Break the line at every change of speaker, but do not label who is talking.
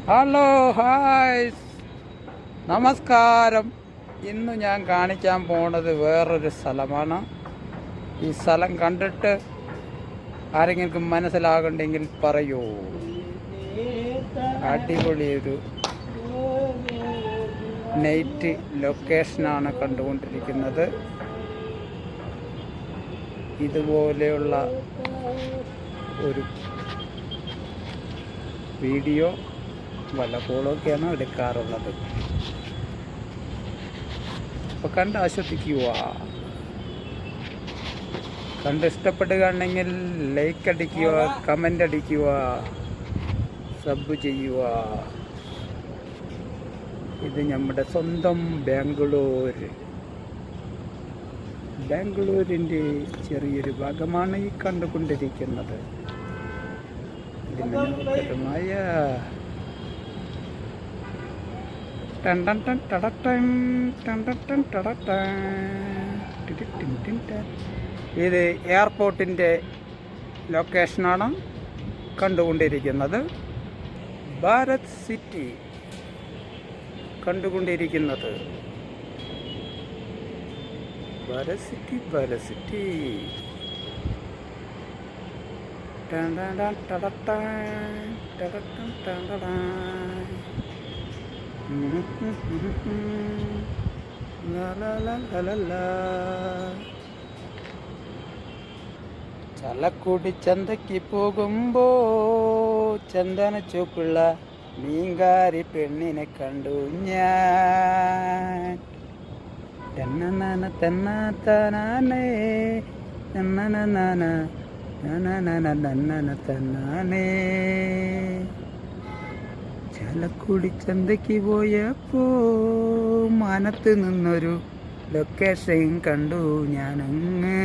Hello hi നമസ്കാരം. ഇന്ന് ഞാൻ കാണിക്കാൻ പോണത് വേറൊരു സ്ഥലമാണ്. ഈ സ്ഥലം കണ്ടിട്ട് ആരെങ്കിലും മനസ്സിലാകണ്ടെങ്കിൽ പറയൂ. അടിപൊളിയൊരു നൈറ്റ് ലൊക്കേഷനാണ് കണ്ടുകൊണ്ടിരിക്കുന്നത്. ഇതുപോലെയുള്ള ഒരു വീഡിയോ വല്ലപ്പോഴൊക്കെയാണ് എടുക്കാറുള്ളത്. അപ്പോൾ കണ്ട് ആസ്വദിക്കുക. കണ്ട് ഇഷ്ടപ്പെടുകയാണെങ്കിൽ ലൈക്ക് അടിക്കുക, കമൻ്റ് അടിക്കുക, സബ് ചെയ്യുക. ഇത് നമ്മുടെ സ്വന്തം ബാംഗ്ലൂരിൻ്റെ ചെറിയൊരു ഭാഗമാണ് ഈ കണ്ടുകൊണ്ടിരിക്കുന്നത്. മനോഹരമായ ഇത് എയർപോർട്ടിൻ്റെ ലൊക്കേഷനാണ് കണ്ടുകൊണ്ടിരിക്കുന്നത്. ഭാരത് സിറ്റി കണ്ടുകൊണ്ടിരിക്കുന്നത്. ഭാരത് സിറ്റി ചലക്കുടി ചന്തയ്ക്ക് പോകുമ്പോ ചന്ദന ചുവപ്പുള്ള മീൻകാരി പെണ്ണിനെ കണ്ടു ഞാൻ. തന്നന തന്നാനേ തന്നാനേ. ചലക്കുടി ചന്തയ്ക്ക് പോയപ്പോ മാനത്ത് നിന്നൊരു ലൊക്കേഷൻ കണ്ടു ഞാനങ്ങ്.